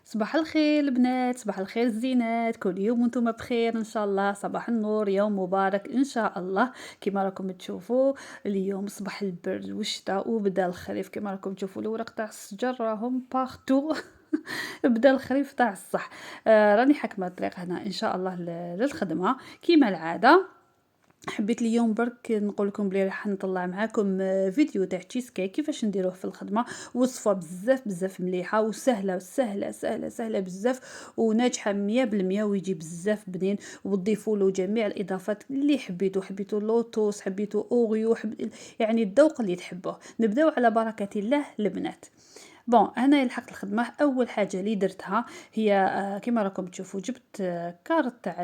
صباح الخير البنات، صباح الخير الزينات، كل يوم وانتم بخير ان شاء الله. صباح النور، يوم مبارك ان شاء الله. كما راكم تشوفوا اليوم صباح البرد والشتاء وبدا الخريف. كما راكم تشوفوا الورق تاع الشجر راهم باغتو. بدا الخريف تاع الصح. راني حاكمه الطريق هنا ان شاء الله للخدمه كما العاده. حبيت اليوم برك نقول لكم بلي راح نطلع معاكم فيديو تاع تشيز كيك كيفاش نديروه في الخدمه. وصفه بزاف مليحه وسهله سهله سهله سهله بزاف وناجحه 100% ويجي بزاف بنين. وتضيفوا له جميع الاضافات اللي حبيتوا لوتوس، حبيتوا اوريو، يعني الذوق اللي تحبوه. نبداو على بركه الله البنات. بون انا لحقت الخدمه. اول حاجه اللي درتها هي كما راكم تشوفوا جبت كارت تاع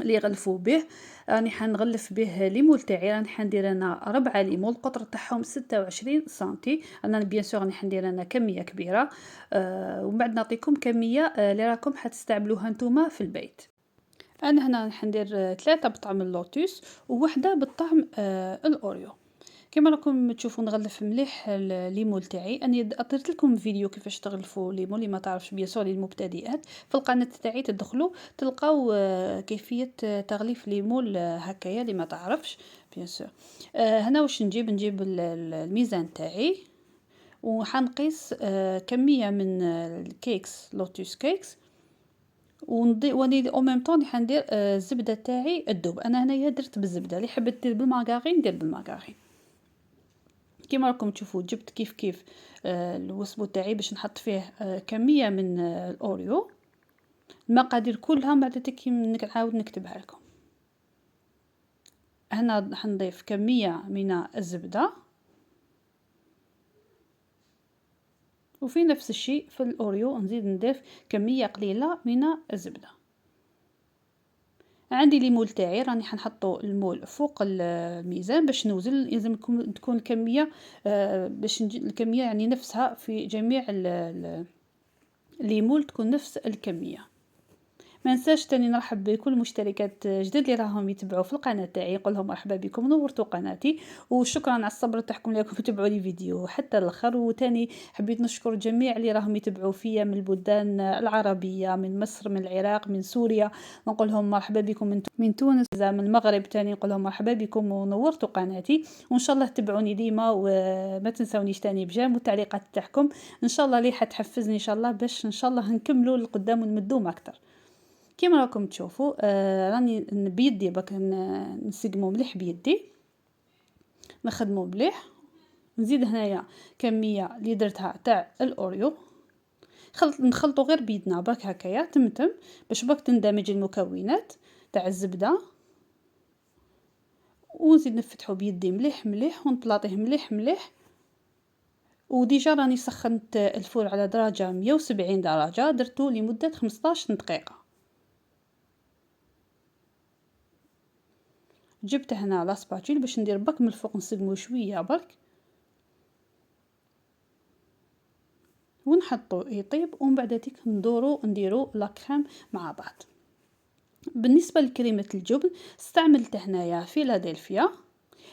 اللي يغلفوا به. راني حنغلف به ليمون تاعي. راني حندير انا 4 ليمون، القطر تاعهم 26 سنتي. انا بيان سور راني حندير انا كميه كبيره. ومن بعد نعطيكم كميه اللي راكم حتستعملوها نتوما في البيت. انا هنا حندير 3 بطعم اللوتوس ووحده بالطعم الاوريو. كما راكم تشوفوا نغلف مليح الليمون تاعي. اني درت لكم فيديو كيفاش تغلفوا ليمون اللي ما تعرفش بيان سور للمبتدئات. في القناه تاعي تدخلوا تلقاو كيفيه تغليف ليمون هكايا اللي ما تعرفش بيان سور. هنا واش نجيب الميزان تاعي وحنقيس كميه من الكيكس لوتوس كيكس. وني او ميم طون حندير الزبده تاعي الذوب. انا هنايا درت بالزبده، اللي حبت دير بالماغارين دير بالماغارين. كيما راكم تشوفوا جبت كيف الوصبو تاعي باش نحط فيه كميه من الاوريو. المقادير كلها بعد تكي نعاود نكتبها لكم. هنا حنضيف كميه من الزبده وفي نفس الشيء في الاوريو نزيد نضيف كميه قليله من الزبده. عندي ليمول تاعي راني حنحطو المول فوق الميزان باش نوزن. لازم تكون الكميه باش الكميه يعني نفسها في جميع الليمول تكون نفس الكميه. ما ننساش تاني نرحب بكل مشتركات جدد اللي راهم يتبعوا في القناه تاعي. نقول لهم مرحبا بكم، نورتوا قناتي وشكرا على الصبر تاعكم اللي راكم تتبعوا لي فيديو حتى الاخر. وتاني حبيت نشكر جميع اللي راهم يتبعوا فيا من البلدان العربيه، من مصر، من العراق، من سوريا. نقول لهم مرحبا بكم من تونس، من المغرب تاني نقول لهم مرحبا بكم ونورتوا قناتي. وان شاء الله تتبعوني ديما وما تنسونيش تاني بجام والتعليقات تاعكم ان شاء الله اللي حتحفزني ان شاء الله باش ان شاء الله نكملوا لقدام ونمدوم اكثر. كيما راكم تشوفوا راني بيدي باك نسقمو مليح بيدي، نخدمو مليح. نزيد هنايا كميه اللي درتها تاع الاوريو. نخلطو غير بيدنا برك هكايا تمتم باش برك تندمج المكونات تاع الزبده. ونزيد نفتحو بيدي مليح ونبلاطيه مليح. وديجا راني سخنت الفور على درجه 170 درجه، درتو لمده 15 دقيقه. جبت هنا لاسباتيل باش ندير برك من الفوق نسقمو شويه برك ونحطو يطيب. ومن بعد تيك نديرو لا كريم مع بعض. بالنسبه لكريمه الجبن استعملت هنايا فيلادلفيا.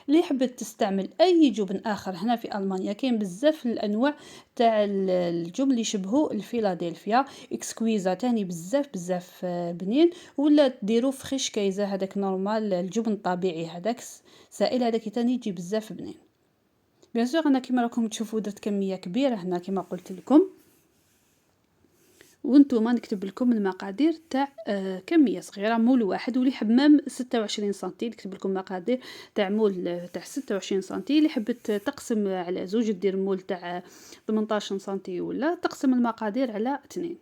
اللي حبت تستعمل اي جبن اخر هنا في المانيا كاين بزاف الانواع تاع الجبن اللي يشبهوا الفيلادلفيا. اكسكويزا تاني بزاف بنين. ولا ديروا فريش كايزا هذاك نورمال الجبن الطبيعي هذاك سائل هذاك تاني يجي بزاف بنين. بيان سور انا كيما راكم تشوفوا درت كميه كبيره هنا كيما قلت لكم. وانتم نكتب لكم المقادير تاع كميه صغيره مول واحد. واللي حب مام 26 سنتي نكتب لكم مقادير تاع مول تاع 26 سنتي. اللي حبت تقسم على زوج دير مول تاع 18 سنتي ولا تقسم المقادير على 2.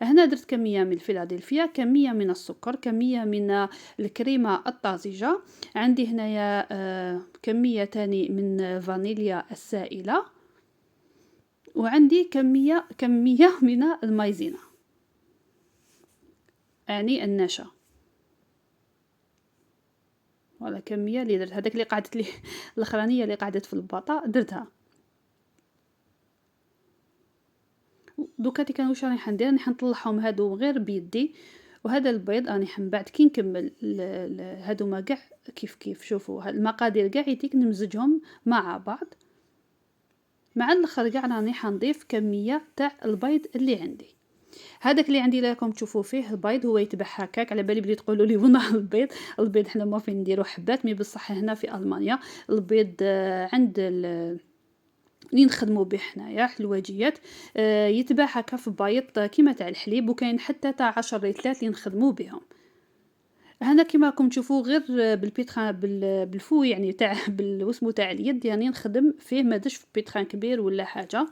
هنا درت كميه من الفيلادلفيا، كميه من السكر، كميه من الكريمه الطازجه. عندي هنايا كميه تاني من فانيليا السائله. وعندي كميه من المايزينا يعني النشا. ولا كميه اللي درت هذاك اللي قعدت لي الاخرانيه اللي قعدت في الباطا درتها. دوكاتي كان واش راني حندير، راني حنطلعهم هادو غير بيدي. وهذا البيض راني من بعد كي نكمل هادوما كاع كيف شوفوا المقادير كاع يتيك نمزجهم مع بعض. مع الاخر كاع راني حنضيف كميه تاع البيض اللي عندي. هذاك اللي عندي راكم تشوفوا فيه البيض هو يتباع هكاك، على بالي بلي تقولوا لي وين البيض. البيض حنا ما فين نديرو حبات، مي بصح هنا في المانيا البيض عند اللي نخدموا به حنايا حلواجيات يتباع هكا في بايط كيما تاع الحليب، وكاين حتى تاع 10 ريتلات اللي نخدموا بهم. هنا كيما راكم تشوفوا غير بالبيتران بالفو يعني تاع واسمو تاع اليد، يعني نخدم فيه ما درش في بيتران كبير ولا حاجه،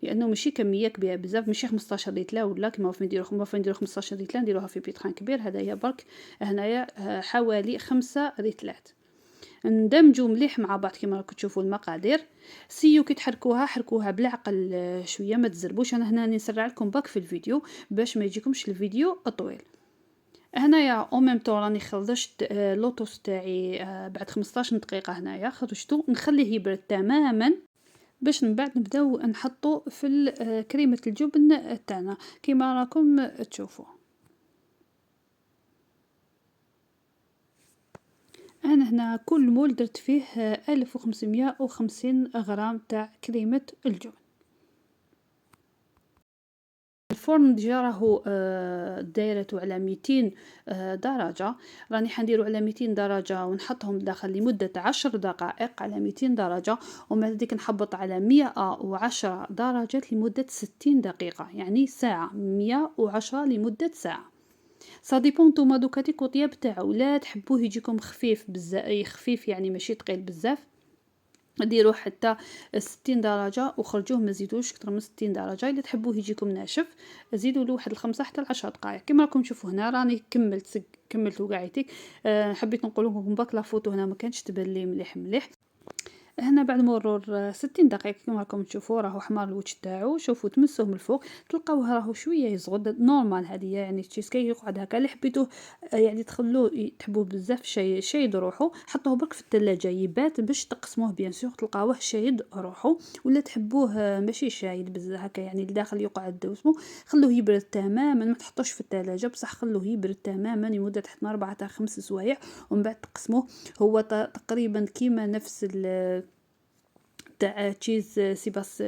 لانه ماشي كميه كبيره بزاف، ماشي 15 ريتله ولا كيما نديرو 15 ريتله نديروها في بيتران كبير. هذايا برك هنايا حوالي 5 ريتلات. ندمجوا مليح مع بعض كيما راكم تشوفوا المقادير. سيو كي تحركوها حركوها بالعقل شويه، ما تزربوش. انا هنا نسرع لكم برك في الفيديو باش ما يجيكمش الفيديو طويل. هنايا او ميم طون راني خرجت لوطوس تاعي بعد 15 دقيقه. هنايا خرجته نخليه يبرد تماما باش من بعد نبداو نحطو في كريمه الجبن تاعنا كيما راكم تشوفوا. انا هنا كل مول درت فيه 1550 غرام تاع كريمه الجبن. الفرن ديجا راهو دايرته على 200 درجه، راني حنديرو على 200 درجه ونحطهم داخل لمده 10 دقائق على 200 درجه، ومن بعد نحبط على 110 درجات لمده 60 دقيقه، يعني ساعه. 110 لمده ساعه. سا ديبون نتوما دوكا تيكو طياب تاعو، لا تحبوه يجيكم خفيف بزاف، خفيف يعني ماشي ثقيل بزاف، ديروه حتى 60 درجه وخرجوه ما تزيدوش اكثر من 60 درجه. الا تحبوه يجيكم ناشف زيدوا له واحد الخمسة حتى 10 دقائق. كما راكم تشوفوا هنا راني كملت وقعيتي. حبيت نقول لكم برك لا فوتو هنا ما كانتش تبان لي مليح. هنا بعد مرور 60 دقيقة كما راكم تشوفوا راهو حمار الوجه تاعو. شوفوا تمسوه من الفوق تلقاوه راهو شويه يزغد نورمال. هذه يعني تشيز كي يقعد هكا. اللي حبيتوه يعني تخلوه تحبوه بزاف شايد روحو، حطوه برك في الثلاجه يبات باش تقسموه بيان سور تلقاوه شايد روحو. ولا تحبوه ماشي شايد بزاف هكا يعني الداخل يقعد واسمو، خلوه يبرد تماما. ما تحطوش في الثلاجه بصح خلوه يبرد تماما لمده حتى 4 حتى 5 سوايع ومن بعد تقسموه. هو تقريبا كيما نفس تاع تشيز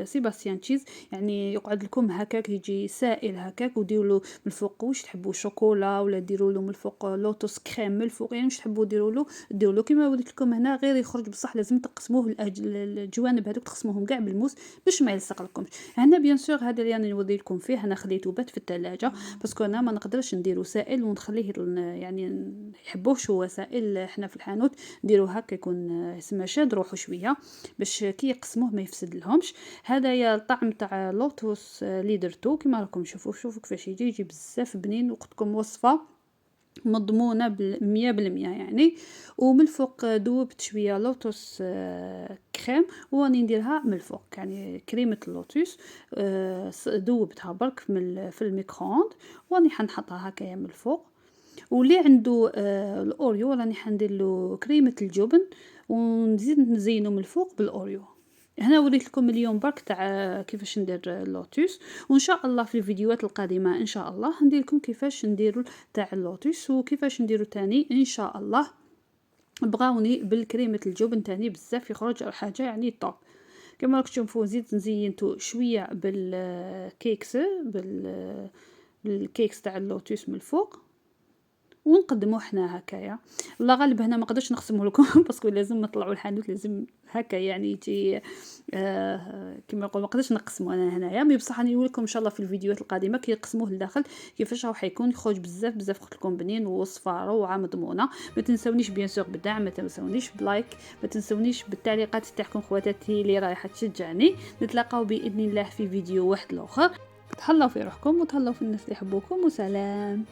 سيباستيان تشيز، يعني يقعد لكم هكاك يجي سائل هكاك وديروا له من الفوق واش تحبوا شوكولا ولا ديروا له من الفوق لوتوس كريم من الفوق، يعني واش تحبوا ديروا له كيما وريت لكم هنا. غير يخرج بصح لازم تقسموه الجوانب هذوك تقسموهم كاع بالموس باش ما يلصق لكمش. هنا بيان سور هذا اللي انا نوري لكم فيه انا خليته بات في الثلاجه باسكو انا ما نقدرش نديرو سائل ونخليه يعني يحبوش هو سائل. احنا في الحانوت نديرو هكا يكون يسمى شاد روحو شويه باش كي يقسموه ما يفسد لهمش. هذايا الطعم تاع لوتوس اللي درتو كما راكم شوفوا كيفاش يجي بزاف بنين. وقتكم وصفه مضمونه ب100% يعني. ومن الفوق ذوبت شويه لوتوس كريم وراني نديرها من الفوق يعني كريمه اللوتوس ذوبتها برك في الميكرووند وراني حنحطها هكايا من الفوق. واللي عنده الاوريو راني حندير له كريمه الجبن ونزيد نزينه من الفوق بالاوريو. هنا وريت لكم اليوم برك تاع كيفاش ندير اللوتوس، وان شاء الله في الفيديوهات القادمه ان شاء الله ندير لكم كيفاش نديروا تاع اللوتوس وكيفاش نديروا تاني ان شاء الله بغاوني بالكريمه الجبن تاني بزاف يخرج حاجه يعني طوب. كما راكم تشوفوا زيد نزينتو شويه بالكيكس بالكيكس تاع اللوتوس من الفوق ونقدموه حنا هكايا. الله غالب هنا ما قدرتش نقسمه لكم باسكو لازم نطلعوا الحانوت لازم هكا يعني يجي كما نقول ما قدرتش نقسمه انا هنايا. مي بصح راني نوريكم ان شاء الله في الفيديوهات القادمه كي يقسموه لداخل كيفاش راح يكون يخرج بزاف قلت لكم بنين ووصفه روعه مضمونه. ما تنسونيش بيان سور بالدعم، ما تنسونيش بلايك، ما تنسونيش بالتعليقات تاعكم خواتاتي اللي رايحه تشجعني. نتلاقاو باذن الله في فيديو واحد اخر. تهلاو في روحكم وتهلاو في الناس اللي يحبوكم وسلام.